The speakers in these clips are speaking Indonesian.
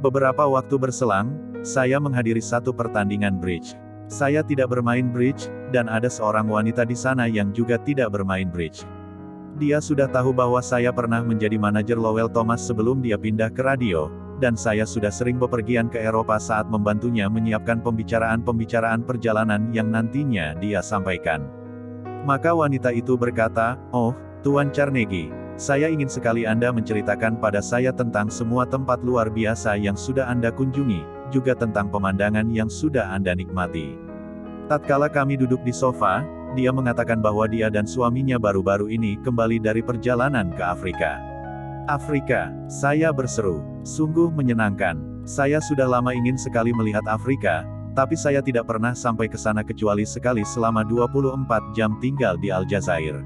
Beberapa waktu berselang, saya menghadiri satu pertandingan bridge. Saya tidak bermain bridge, dan ada seorang wanita di sana yang juga tidak bermain bridge. Dia sudah tahu bahwa saya pernah menjadi manajer Lowell Thomas sebelum dia pindah ke radio, dan saya sudah sering bepergian ke Eropa saat membantunya menyiapkan pembicaraan-pembicaraan perjalanan yang nantinya dia sampaikan. Maka wanita itu berkata, "Oh, Tuan Carnegie, saya ingin sekali Anda menceritakan pada saya tentang semua tempat luar biasa yang sudah Anda kunjungi, juga tentang pemandangan yang sudah Anda nikmati." Tatkala kami duduk di sofa, dia mengatakan bahwa dia dan suaminya baru-baru ini kembali dari perjalanan ke Afrika. Afrika, saya berseru, sungguh menyenangkan. Saya sudah lama ingin sekali melihat Afrika, tapi saya tidak pernah sampai ke sana kecuali sekali selama 24 jam tinggal di Aljazair.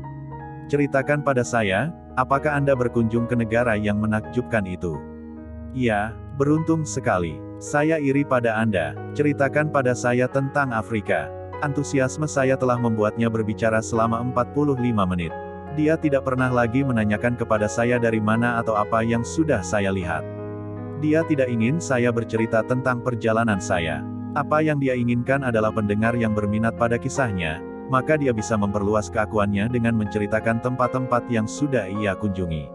Ceritakan pada saya, apakah Anda berkunjung ke negara yang menakjubkan itu? Ya, beruntung sekali. Saya iri pada Anda. Ceritakan pada saya tentang Afrika. Antusiasme saya telah membuatnya berbicara selama 45 menit. Dia tidak pernah lagi menanyakan kepada saya dari mana atau apa yang sudah saya lihat. Dia tidak ingin saya bercerita tentang perjalanan saya. Apa yang dia inginkan adalah pendengar yang berminat pada kisahnya, maka dia bisa memperluas keakuannya dengan menceritakan tempat-tempat yang sudah ia kunjungi.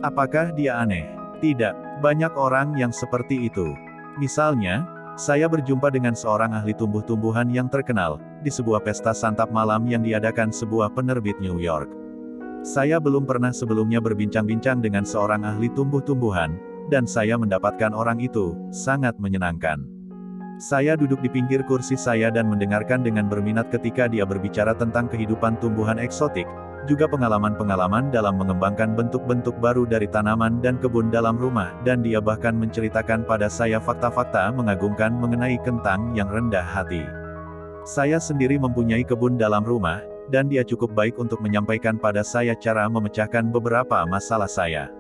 Apakah dia aneh? Tidak, banyak orang yang seperti itu. Misalnya, saya berjumpa dengan seorang ahli tumbuh-tumbuhan yang terkenal, di sebuah pesta santap malam yang diadakan sebuah penerbit New York. Saya belum pernah sebelumnya berbincang-bincang dengan seorang ahli tumbuh-tumbuhan, dan saya mendapatkan orang itu sangat menyenangkan. Saya duduk di pinggir kursi saya dan mendengarkan dengan berminat ketika dia berbicara tentang kehidupan tumbuhan eksotik, juga pengalaman-pengalaman dalam mengembangkan bentuk-bentuk baru dari tanaman dan kebun dalam rumah, dan dia bahkan menceritakan pada saya fakta-fakta mengagumkan mengenai kentang yang rendah hati. Saya sendiri mempunyai kebun dalam rumah, dan dia cukup baik untuk menyampaikan pada saya cara memecahkan beberapa masalah saya.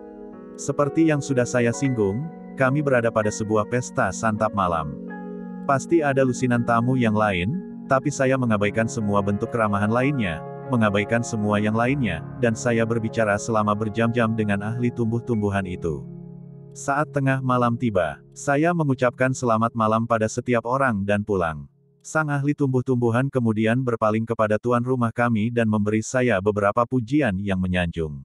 Seperti yang sudah saya singgung, kami berada pada sebuah pesta santap malam. Pasti ada lusinan tamu yang lain, tapi saya mengabaikan semua bentuk keramahan lainnya, mengabaikan semua yang lainnya, dan saya berbicara selama berjam-jam dengan ahli tumbuh-tumbuhan itu. Saat tengah malam tiba, saya mengucapkan selamat malam pada setiap orang dan pulang. Sang ahli tumbuh-tumbuhan kemudian berpaling kepada tuan rumah kami dan memberi saya beberapa pujian yang menyanjung.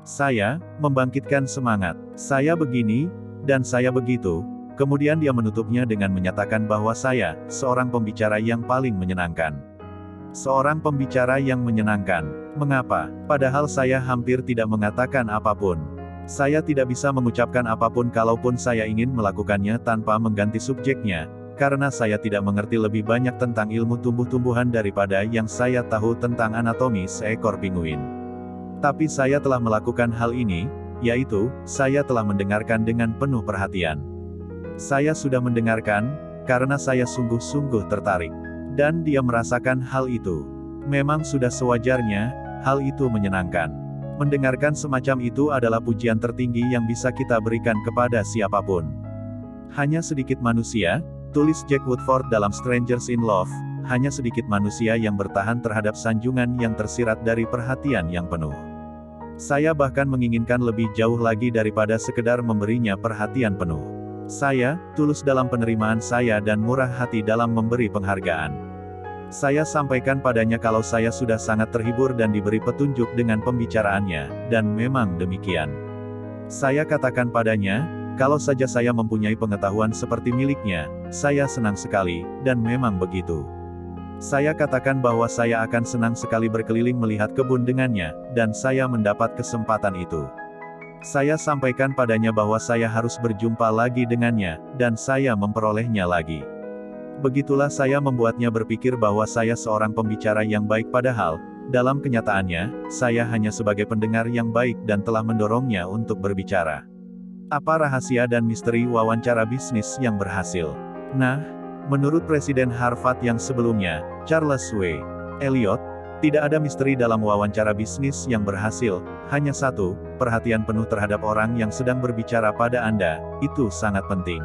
Saya membangkitkan semangat. Saya begini, dan saya begitu. Kemudian dia menutupnya dengan menyatakan bahwa saya, seorang pembicara yang paling menyenangkan. Seorang pembicara yang menyenangkan. Mengapa? Padahal saya hampir tidak mengatakan apapun. Saya tidak bisa mengucapkan apapun kalaupun saya ingin melakukannya tanpa mengganti subjeknya, karena saya tidak mengerti lebih banyak tentang ilmu tumbuh-tumbuhan daripada yang saya tahu tentang anatomi seekor pinguin. Tapi saya telah melakukan hal ini, yaitu, saya telah mendengarkan dengan penuh perhatian. Saya sudah mendengarkan, karena saya sungguh-sungguh tertarik. Dan dia merasakan hal itu. Memang sudah sewajarnya, hal itu menyenangkan. Mendengarkan semacam itu adalah pujian tertinggi yang bisa kita berikan kepada siapapun. Hanya sedikit manusia, tulis Jack Woodford dalam Strangers in Love, hanya sedikit manusia yang bertahan terhadap sanjungan yang tersirat dari perhatian yang penuh. Saya bahkan menginginkan lebih jauh lagi daripada sekedar memberinya perhatian penuh. Saya, tulus dalam penerimaan saya dan murah hati dalam memberi penghargaan. Saya sampaikan padanya kalau saya sudah sangat terhibur dan diberi petunjuk dengan pembicaraannya, dan memang demikian. Saya katakan padanya, kalau saja saya mempunyai pengetahuan seperti miliknya, saya senang sekali, dan memang begitu. Saya katakan bahwa saya akan senang sekali berkeliling melihat kebun dengannya, dan saya mendapat kesempatan itu. Saya sampaikan padanya bahwa saya harus berjumpa lagi dengannya, dan saya memperolehnya lagi. Begitulah saya membuatnya berpikir bahwa saya seorang pembicara yang baik padahal, dalam kenyataannya, saya hanya sebagai pendengar yang baik dan telah mendorongnya untuk berbicara. Apa rahasia dan misteri wawancara bisnis yang berhasil? Nah, menurut Presiden Harvard yang sebelumnya, Charles W. Eliot, tidak ada misteri dalam wawancara bisnis yang berhasil, hanya satu, perhatian penuh terhadap orang yang sedang berbicara pada Anda, itu sangat penting.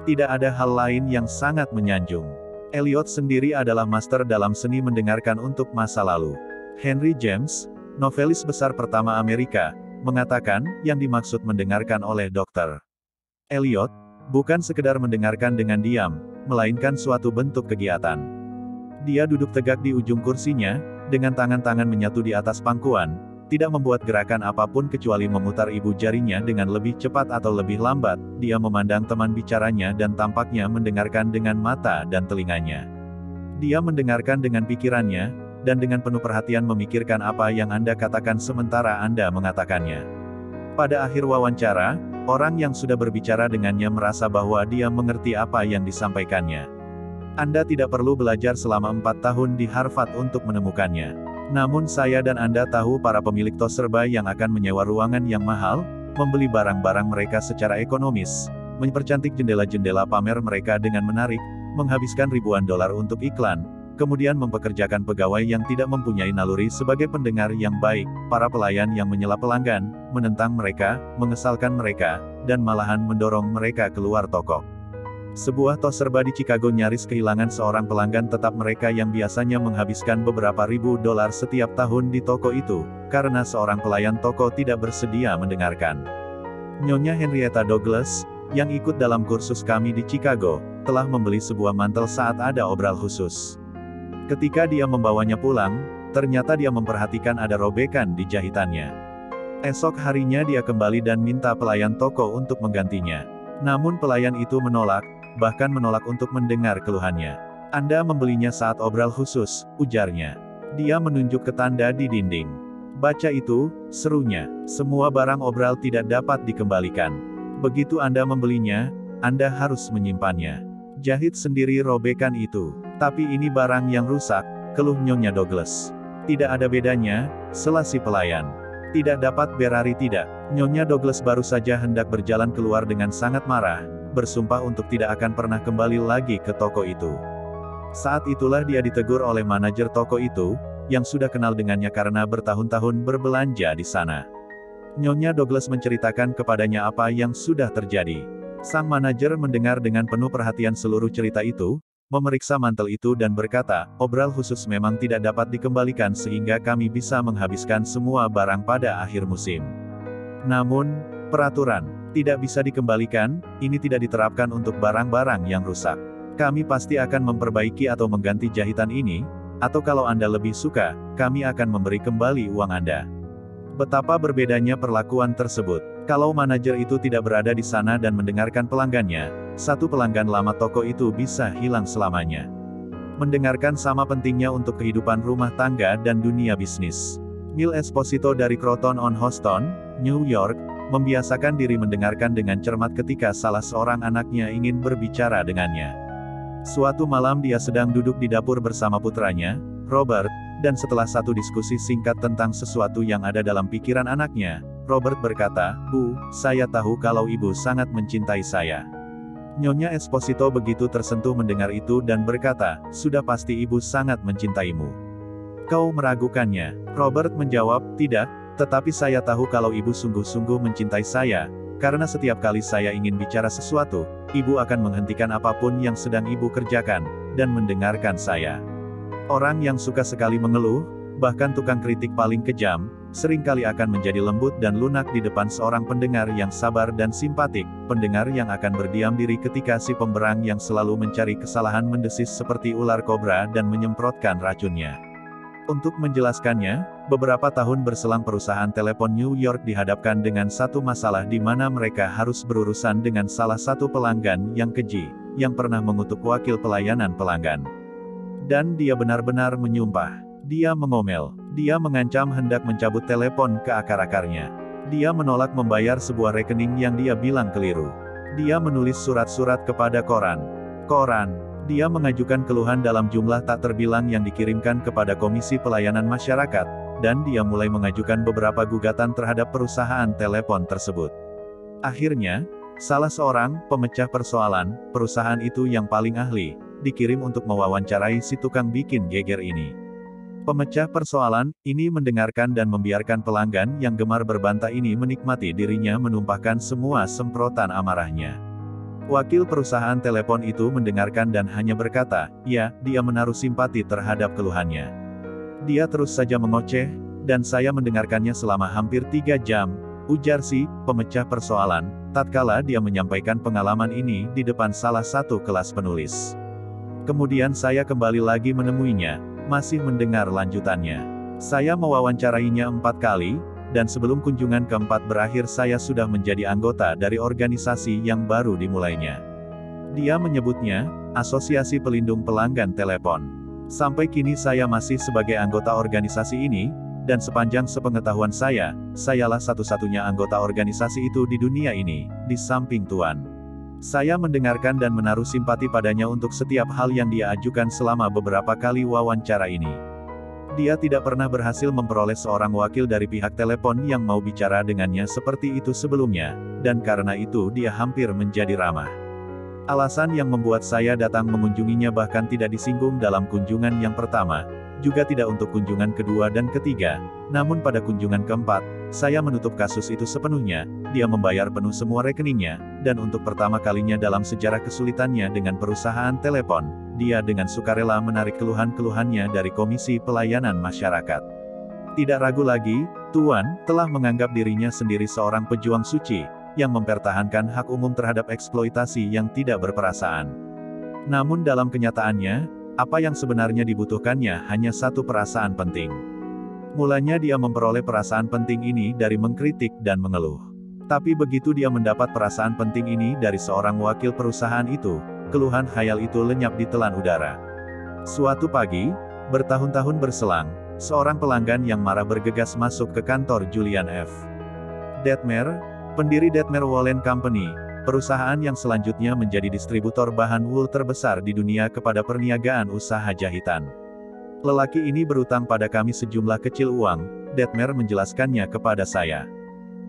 Tidak ada hal lain yang sangat menyanjung. Eliot sendiri adalah master dalam seni mendengarkan untuk masa lalu. Henry James, novelis besar pertama Amerika, mengatakan, yang dimaksud mendengarkan oleh Dr. Eliot, Bukan sekedar mendengarkan dengan diam, melainkan suatu bentuk kegiatan. Dia duduk tegak di ujung kursinya, dengan tangan-tangan menyatu di atas pangkuan, tidak membuat gerakan apapun kecuali memutar ibu jarinya dengan lebih cepat atau lebih lambat. Dia memandang teman bicaranya dan tampaknya mendengarkan dengan mata dan telinganya. Dia mendengarkan dengan pikirannya, dan dengan penuh perhatian memikirkan apa yang Anda katakan sementara Anda mengatakannya. Pada akhir wawancara, orang yang sudah berbicara dengannya merasa bahwa dia mengerti apa yang disampaikannya. Anda tidak perlu belajar selama 4 tahun di Harvard untuk menemukannya. Namun saya dan Anda tahu para pemilik tos serba yang akan menyewa ruangan yang mahal, membeli barang-barang mereka secara ekonomis, mempercantik jendela-jendela pamer mereka dengan menarik, menghabiskan ribuan dolar untuk iklan, kemudian mempekerjakan pegawai yang tidak mempunyai naluri sebagai pendengar yang baik, para pelayan yang menyela pelanggan, menentang mereka, mengesalkan mereka, dan malahan mendorong mereka keluar toko. Sebuah tos serba di Chicago nyaris kehilangan seorang pelanggan tetap mereka yang biasanya menghabiskan beberapa ribu dolar setiap tahun di toko itu, karena seorang pelayan toko tidak bersedia mendengarkan. Nyonya Henrietta Douglas, yang ikut dalam kursus kami di Chicago, telah membeli sebuah mantel saat ada obral khusus. Ketika dia membawanya pulang, ternyata dia memperhatikan ada robekan di jahitannya. Esok harinya dia kembali dan minta pelayan toko untuk menggantinya. Namun pelayan itu menolak, bahkan menolak untuk mendengar keluhannya. Anda membelinya saat obral khusus, ujarnya. Dia menunjuk ke tanda di dinding. Baca itu, serunya. Semua barang obral tidak dapat dikembalikan. Begitu Anda membelinya, Anda harus menyimpannya. Jahit sendiri robekan itu. Tapi ini barang yang rusak, keluh Nyonya Douglas. Tidak ada bedanya, sela si pelayan. Tidak dapat berari tidak. Nyonya Douglas baru saja hendak berjalan keluar dengan sangat marah, bersumpah untuk tidak akan pernah kembali lagi ke toko itu. Saat itulah dia ditegur oleh manajer toko itu, yang sudah kenal dengannya karena bertahun-tahun berbelanja di sana. Nyonya Douglas menceritakan kepadanya apa yang sudah terjadi. Sang manajer mendengar dengan penuh perhatian seluruh cerita itu, memeriksa mantel itu dan berkata, obral khusus memang tidak dapat dikembalikan sehingga kami bisa menghabiskan semua barang pada akhir musim. Namun, peraturan tidak bisa dikembalikan, ini tidak diterapkan untuk barang-barang yang rusak. Kami pasti akan memperbaiki atau mengganti jahitan ini, atau kalau Anda lebih suka, kami akan memberi kembali uang Anda. Betapa berbedanya perlakuan tersebut. Kalau manajer itu tidak berada di sana dan mendengarkan pelanggannya, satu pelanggan lama toko itu bisa hilang selamanya. Mendengarkan sama pentingnya untuk kehidupan rumah tangga dan dunia bisnis. Mil Esposito dari Croton-on-Houston, New York, membiasakan diri mendengarkan dengan cermat ketika salah seorang anaknya ingin berbicara dengannya. Suatu malam dia sedang duduk di dapur bersama putranya, Robert, dan setelah satu diskusi singkat tentang sesuatu yang ada dalam pikiran anaknya, Robert berkata, "Bu, saya tahu kalau ibu sangat mencintai saya." Nyonya Esposito begitu tersentuh mendengar itu dan berkata, "Sudah pasti ibu sangat mencintaimu. Kau meragukannya?" Robert menjawab, "Tidak, tetapi saya tahu kalau ibu sungguh-sungguh mencintai saya, karena setiap kali saya ingin bicara sesuatu, ibu akan menghentikan apapun yang sedang ibu kerjakan, dan mendengarkan saya. Orang yang suka sekali mengeluh, bahkan tukang kritik paling kejam, seringkali akan menjadi lembut dan lunak di depan seorang pendengar yang sabar dan simpatik, pendengar yang akan berdiam diri ketika si pemberang yang selalu mencari kesalahan mendesis seperti ular kobra dan menyemprotkan racunnya." Untuk menjelaskannya, beberapa tahun berselang perusahaan telepon New York dihadapkan dengan satu masalah di mana mereka harus berurusan dengan salah satu pelanggan yang keji, yang pernah mengutuk wakil pelayanan pelanggan. Dan dia benar-benar menyumpah. Dia mengomel. Dia mengancam hendak mencabut telepon ke akar-akarnya. Dia menolak membayar sebuah rekening yang dia bilang keliru. Dia menulis surat-surat kepada koran. Dia mengajukan keluhan dalam jumlah tak terbilang yang dikirimkan kepada Komisi Pelayanan Masyarakat, dan dia mulai mengajukan beberapa gugatan terhadap perusahaan telepon tersebut. Akhirnya, salah seorang pemecah persoalan, perusahaan itu yang paling ahli, dikirim untuk mewawancarai si tukang bikin geger ini. Pemecah persoalan ini mendengarkan dan membiarkan pelanggan yang gemar berbantah ini menikmati dirinya menumpahkan semua semprotan amarahnya. Wakil perusahaan telepon itu mendengarkan dan hanya berkata, "Ya, dia menaruh simpati terhadap keluhannya. Dia terus saja mengoceh, dan saya mendengarkannya selama hampir 3 jam, ujar si pemecah persoalan, tatkala dia menyampaikan pengalaman ini di depan salah satu kelas penulis. Kemudian saya kembali lagi menemuinya, masih mendengar lanjutannya. Saya mewawancarainya 4 kali, dan sebelum kunjungan keempat berakhir saya sudah menjadi anggota dari organisasi yang baru dimulainya. Dia menyebutnya, Asosiasi Pelindung Pelanggan Telepon. Sampai kini saya masih sebagai anggota organisasi ini, dan sepanjang sepengetahuan saya, sayalah satu-satunya anggota organisasi itu di dunia ini, di samping Tuan. Saya mendengarkan dan menaruh simpati padanya untuk setiap hal yang dia ajukan selama beberapa kali wawancara ini. Dia tidak pernah berhasil memperoleh seorang wakil dari pihak telepon yang mau bicara dengannya seperti itu sebelumnya, dan karena itu dia hampir menjadi ramah. Alasan yang membuat saya datang mengunjunginya bahkan tidak disinggung dalam kunjungan yang pertama, juga tidak untuk kunjungan kedua dan ketiga, namun pada kunjungan keempat, saya menutup kasus itu sepenuhnya, dia membayar penuh semua rekeningnya, dan untuk pertama kalinya dalam sejarah kesulitannya dengan perusahaan telepon, dia dengan sukarela menarik keluhan-keluhannya dari Komisi Pelayanan Masyarakat. Tidak ragu lagi, Tuan telah menganggap dirinya sendiri seorang pejuang suci, yang mempertahankan hak umum terhadap eksploitasi yang tidak berperasaan. Namun dalam kenyataannya, apa yang sebenarnya dibutuhkannya hanya satu perasaan penting. Mulanya dia memperoleh perasaan penting ini dari mengkritik dan mengeluh. Tapi begitu dia mendapat perasaan penting ini dari seorang wakil perusahaan itu, keluhan khayal itu lenyap ditelan udara. Suatu pagi, bertahun-tahun berselang, seorang pelanggan yang marah bergegas masuk ke kantor Julian F. Detmer, pendiri Detmer Woolen Company, perusahaan yang selanjutnya menjadi distributor bahan wool terbesar di dunia kepada perniagaan usaha jahitan. Lelaki ini berutang pada kami sejumlah kecil uang, Detmer menjelaskannya kepada saya.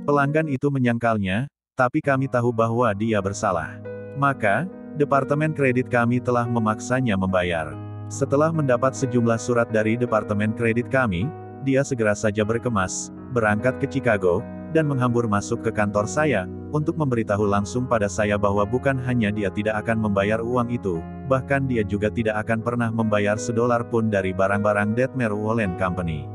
Pelanggan itu menyangkalnya, tapi kami tahu bahwa dia bersalah. Maka, departemen kredit kami telah memaksanya membayar. Setelah mendapat sejumlah surat dari departemen kredit kami, dia segera saja berkemas, berangkat ke Chicago, dan menghambur masuk ke kantor saya, untuk memberitahu langsung pada saya bahwa bukan hanya dia tidak akan membayar uang itu, bahkan dia juga tidak akan pernah membayar $1 pun dari barang-barang Detmer Woolen Company.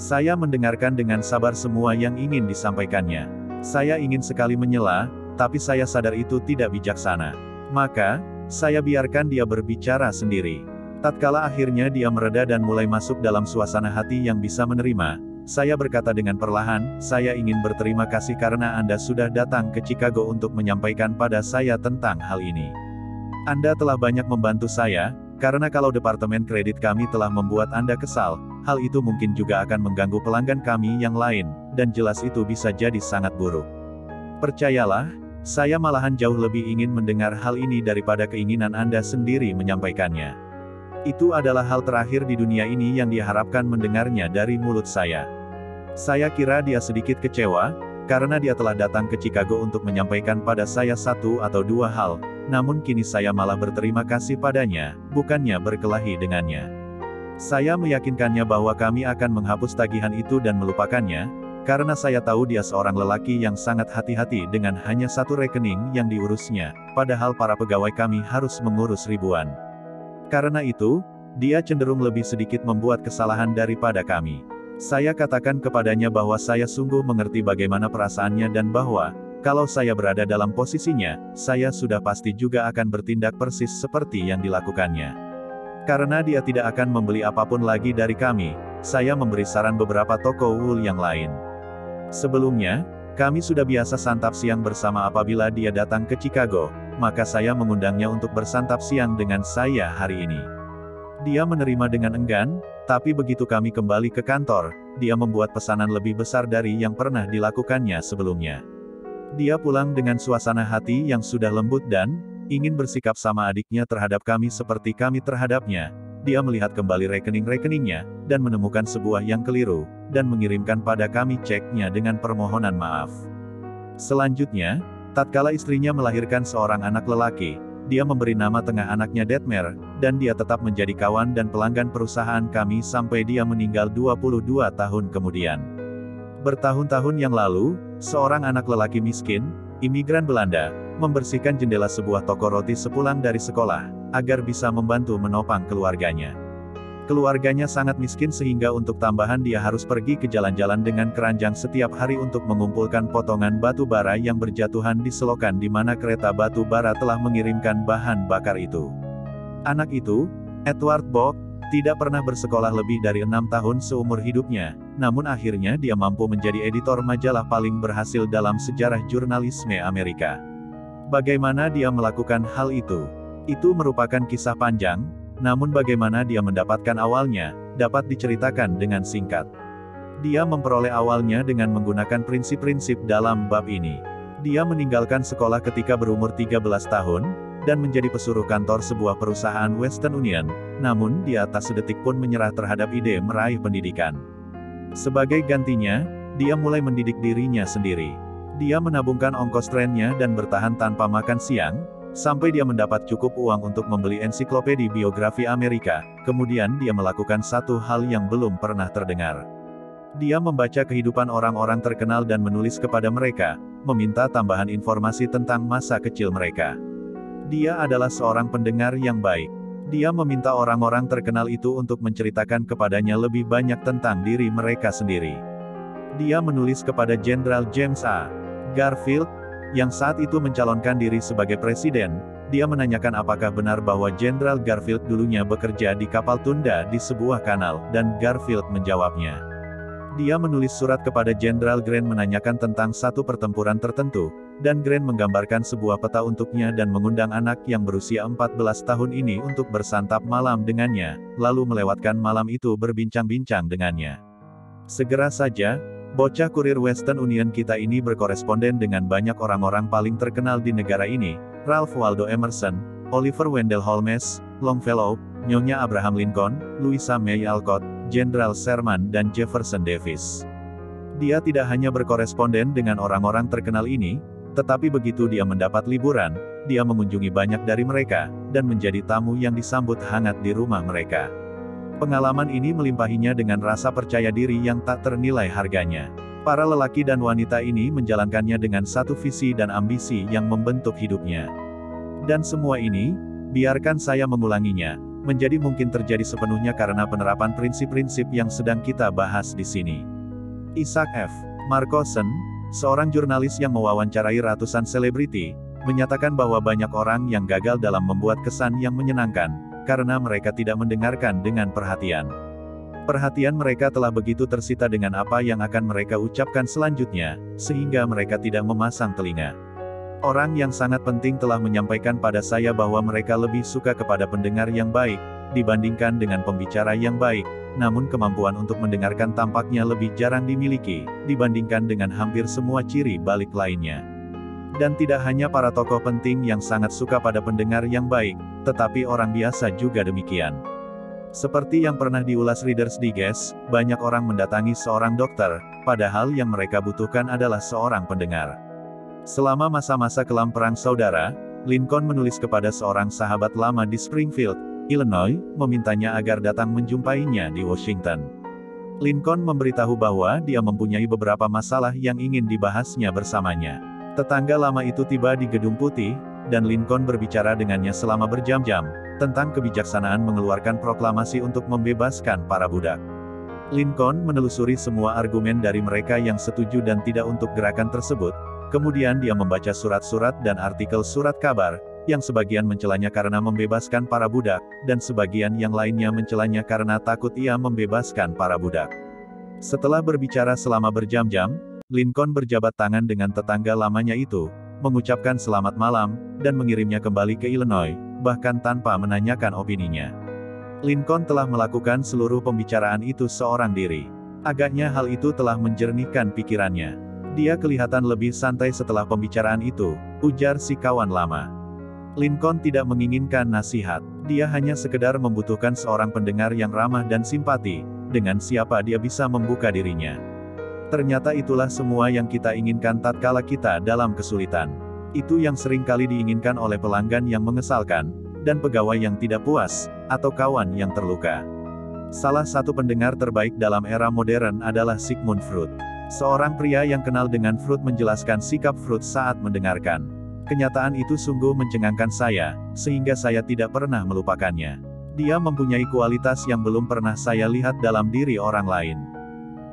Saya mendengarkan dengan sabar semua yang ingin disampaikannya. Saya ingin sekali menyela, tapi saya sadar itu tidak bijaksana. Maka, saya biarkan dia berbicara sendiri. Tatkala akhirnya dia mereda dan mulai masuk dalam suasana hati yang bisa menerima, saya berkata dengan perlahan, saya ingin berterima kasih karena Anda sudah datang ke Chicago untuk menyampaikan pada saya tentang hal ini. Anda telah banyak membantu saya, karena kalau departemen kredit kami telah membuat Anda kesal, hal itu mungkin juga akan mengganggu pelanggan kami yang lain, dan jelas itu bisa jadi sangat buruk. Percayalah, saya malahan jauh lebih ingin mendengar hal ini daripada keinginan Anda sendiri menyampaikannya. Itu adalah hal terakhir di dunia ini yang diharapkan mendengarnya dari mulut saya. Saya kira dia sedikit kecewa, karena dia telah datang ke Chicago untuk menyampaikan pada saya 1 atau 2 hal, namun kini saya malah berterima kasih padanya, bukannya berkelahi dengannya. Saya meyakinkannya bahwa kami akan menghapus tagihan itu dan melupakannya, karena saya tahu dia seorang lelaki yang sangat hati-hati dengan hanya 1 rekening yang diurusnya, padahal para pegawai kami harus mengurus ribuan. Karena itu, dia cenderung lebih sedikit membuat kesalahan daripada kami. Saya katakan kepadanya bahwa saya sungguh mengerti bagaimana perasaannya dan bahwa, kalau saya berada dalam posisinya, saya sudah pasti juga akan bertindak persis seperti yang dilakukannya. Karena dia tidak akan membeli apapun lagi dari kami, saya memberi saran beberapa toko wool yang lain. Sebelumnya, kami sudah biasa santap siang bersama apabila dia datang ke Chicago, maka saya mengundangnya untuk bersantap siang dengan saya hari ini. Dia menerima dengan enggan, tapi begitu kami kembali ke kantor, dia membuat pesanan lebih besar dari yang pernah dilakukannya sebelumnya. Dia pulang dengan suasana hati yang sudah lembut dan ingin bersikap sama adiknya terhadap kami seperti kami terhadapnya. Dia melihat kembali rekening-rekeningnya, dan menemukan sebuah yang keliru, dan mengirimkan pada kami ceknya dengan permohonan maaf. Selanjutnya, tatkala istrinya melahirkan seorang anak lelaki, dia memberi nama tengah anaknya Detmer, dan dia tetap menjadi kawan dan pelanggan perusahaan kami sampai dia meninggal 22 tahun kemudian. Bertahun-tahun yang lalu, seorang anak lelaki miskin, imigran Belanda, membersihkan jendela sebuah toko roti sepulang dari sekolah, agar bisa membantu menopang keluarganya. Keluarganya sangat miskin sehingga untuk tambahan dia harus pergi ke jalan-jalan dengan keranjang setiap hari untuk mengumpulkan potongan batu bara yang berjatuhan di selokan di mana kereta batu bara telah mengirimkan bahan bakar itu. Anak itu, Edward Bok, tidak pernah bersekolah lebih dari 6 tahun seumur hidupnya, namun akhirnya dia mampu menjadi editor majalah paling berhasil dalam sejarah jurnalisme Amerika. Bagaimana dia melakukan hal itu? Itu merupakan kisah panjang, namun bagaimana dia mendapatkan awalnya, dapat diceritakan dengan singkat. Dia memperoleh awalnya dengan menggunakan prinsip-prinsip dalam bab ini. Dia meninggalkan sekolah ketika berumur 13 tahun, dan menjadi pesuruh kantor sebuah perusahaan Western Union, namun dia tak sedetik pun menyerah terhadap ide meraih pendidikan. Sebagai gantinya, dia mulai mendidik dirinya sendiri. Dia menabungkan ongkos trennya dan bertahan tanpa makan siang, sampai dia mendapat cukup uang untuk membeli ensiklopedi biografi Amerika. Kemudian dia melakukan satu hal yang belum pernah terdengar. Dia membaca kehidupan orang-orang terkenal dan menulis kepada mereka, meminta tambahan informasi tentang masa kecil mereka. Dia adalah seorang pendengar yang baik. Dia meminta orang-orang terkenal itu untuk menceritakan kepadanya lebih banyak tentang diri mereka sendiri. Dia menulis kepada Jenderal James A. Garfield, yang saat itu mencalonkan diri sebagai presiden. Dia menanyakan apakah benar bahwa Jenderal Garfield dulunya bekerja di kapal tunda di sebuah kanal, dan Garfield menjawabnya. Dia menulis surat kepada Jenderal Grant menanyakan tentang satu pertempuran tertentu, dan Grant menggambarkan sebuah peta untuknya dan mengundang anak yang berusia 14 tahun ini untuk bersantap malam dengannya, lalu melewatkan malam itu berbincang-bincang dengannya. Segera saja, bocah kurir Western Union kita ini berkoresponden dengan banyak orang-orang paling terkenal di negara ini, Ralph Waldo Emerson, Oliver Wendell Holmes, Longfellow, Nyonya Abraham Lincoln, Louisa May Alcott, Jenderal Sherman dan Jefferson Davis. Dia tidak hanya berkoresponden dengan orang-orang terkenal ini, tetapi begitu dia mendapat liburan, dia mengunjungi banyak dari mereka, dan menjadi tamu yang disambut hangat di rumah mereka. Pengalaman ini melimpahinya dengan rasa percaya diri yang tak ternilai harganya. Para lelaki dan wanita ini menjalankannya dengan satu visi dan ambisi yang membentuk hidupnya. Dan semua ini, biarkan saya mengulanginya, menjadi mungkin terjadi sepenuhnya karena penerapan prinsip-prinsip yang sedang kita bahas di sini. Isaac F. Marcosson, seorang jurnalis yang mewawancarai ratusan selebriti, menyatakan bahwa banyak orang yang gagal dalam membuat kesan yang menyenangkan, karena mereka tidak mendengarkan dengan perhatian. Perhatian mereka telah begitu tersita dengan apa yang akan mereka ucapkan selanjutnya, sehingga mereka tidak memasang telinga. Orang yang sangat penting telah menyampaikan pada saya bahwa mereka lebih suka kepada pendengar yang baik, dibandingkan dengan pembicara yang baik, namun kemampuan untuk mendengarkan tampaknya lebih jarang dimiliki, dibandingkan dengan hampir semua ciri balik lainnya. Dan tidak hanya para tokoh penting yang sangat suka pada pendengar yang baik, tetapi orang biasa juga demikian. Seperti yang pernah diulas Reader's Digest, banyak orang mendatangi seorang dokter, padahal yang mereka butuhkan adalah seorang pendengar. Selama masa-masa kelam perang saudara, Lincoln menulis kepada seorang sahabat lama di Springfield, Illinois, memintanya agar datang menjumpainya di Washington. Lincoln memberitahu bahwa dia mempunyai beberapa masalah yang ingin dibahasnya bersamanya. Tetangga lama itu tiba di Gedung Putih, dan Lincoln berbicara dengannya selama berjam-jam, tentang kebijaksanaan mengeluarkan proklamasi untuk membebaskan para budak. Lincoln menelusuri semua argumen dari mereka yang setuju dan tidak untuk gerakan tersebut, kemudian dia membaca surat-surat dan artikel surat kabar, yang sebagian mencelanya karena membebaskan para budak, dan sebagian yang lainnya mencelanya karena takut ia membebaskan para budak. Setelah berbicara selama berjam-jam, Lincoln berjabat tangan dengan tetangga lamanya itu, mengucapkan selamat malam, dan mengirimnya kembali ke Illinois, bahkan tanpa menanyakan opininya. Lincoln telah melakukan seluruh pembicaraan itu seorang diri. Agaknya hal itu telah menjernihkan pikirannya. Dia kelihatan lebih santai setelah pembicaraan itu, ujar si kawan lama. Lincoln tidak menginginkan nasihat. Dia hanya sekedar membutuhkan seorang pendengar yang ramah dan simpati, dengan siapa dia bisa membuka dirinya. Ternyata itulah semua yang kita inginkan tatkala kita dalam kesulitan. Itu yang sering kali diinginkan oleh pelanggan yang mengesalkan, dan pegawai yang tidak puas, atau kawan yang terluka. Salah satu pendengar terbaik dalam era modern adalah Sigmund Freud. Seorang pria yang kenal dengan Freud menjelaskan sikap Freud saat mendengarkan. Kenyataan itu sungguh mencengangkan saya, sehingga saya tidak pernah melupakannya. Dia mempunyai kualitas yang belum pernah saya lihat dalam diri orang lain.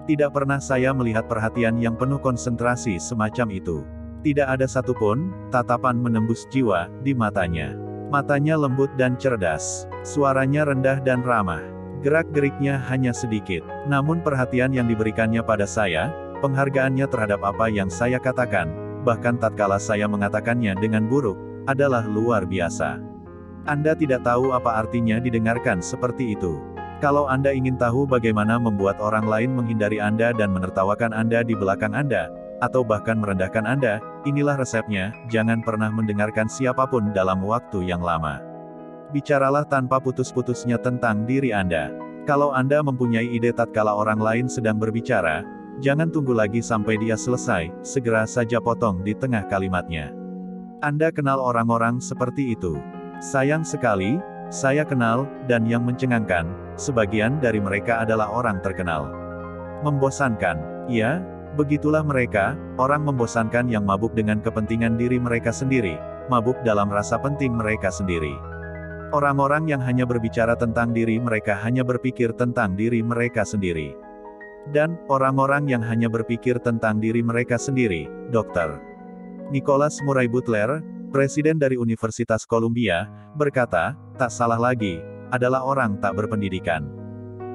Tidak pernah saya melihat perhatian yang penuh konsentrasi semacam itu. Tidak ada satupun tatapan menembus jiwa di matanya. Matanya lembut dan cerdas. Suaranya rendah dan ramah. Gerak-geriknya hanya sedikit. Namun perhatian yang diberikannya pada saya, penghargaannya terhadap apa yang saya katakan, bahkan tatkala saya mengatakannya dengan buruk, adalah luar biasa. Anda tidak tahu apa artinya didengarkan seperti itu. Kalau Anda ingin tahu bagaimana membuat orang lain menghindari Anda dan menertawakan Anda di belakang Anda, atau bahkan merendahkan Anda, inilah resepnya: jangan pernah mendengarkan siapapun dalam waktu yang lama. Bicaralah tanpa putus-putusnya tentang diri Anda. Kalau Anda mempunyai ide tatkala orang lain sedang berbicara, jangan tunggu lagi sampai dia selesai, segera saja potong di tengah kalimatnya. Anda kenal orang-orang seperti itu. Sayang sekali, saya kenal, dan yang mencengangkan, sebagian dari mereka adalah orang terkenal. Membosankan. Ya, begitulah mereka, orang membosankan yang mabuk dengan kepentingan diri mereka sendiri, mabuk dalam rasa penting mereka sendiri. Orang-orang yang hanya berbicara tentang diri mereka hanya berpikir tentang diri mereka sendiri. Dan, orang-orang yang hanya berpikir tentang diri mereka sendiri, Dr. Nicholas Murray Butler, presiden dari Universitas Columbia, berkata, tak salah lagi, adalah orang tak berpendidikan.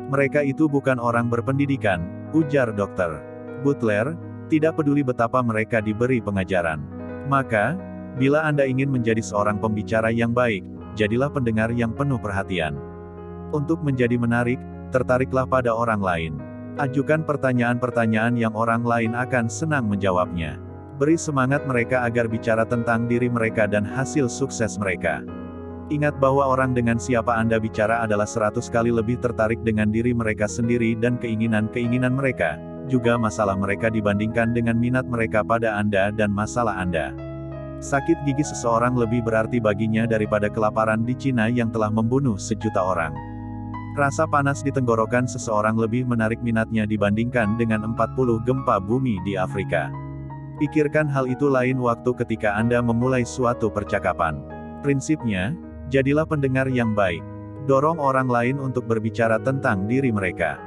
Mereka itu bukan orang berpendidikan, ujar Dr. Butler, tidak peduli betapa mereka diberi pengajaran. Maka, bila Anda ingin menjadi seorang pembicara yang baik, jadilah pendengar yang penuh perhatian. Untuk menjadi menarik, tertariklah pada orang lain. Ajukan pertanyaan-pertanyaan yang orang lain akan senang menjawabnya. Beri semangat mereka agar bicara tentang diri mereka dan hasil sukses mereka. Ingat bahwa orang dengan siapa Anda bicara adalah 100 kali lebih tertarik dengan diri mereka sendiri dan keinginan-keinginan mereka, juga masalah mereka dibandingkan dengan minat mereka pada Anda dan masalah Anda. Sakit gigi seseorang lebih berarti baginya daripada kelaparan di Cina yang telah membunuh sejuta orang. Rasa panas di tenggorokan seseorang lebih menarik minatnya dibandingkan dengan 40 gempa bumi di Afrika. Pikirkan hal itu lain waktu ketika Anda memulai suatu percakapan. Prinsipnya, jadilah pendengar yang baik. Dorong orang lain untuk berbicara tentang diri mereka.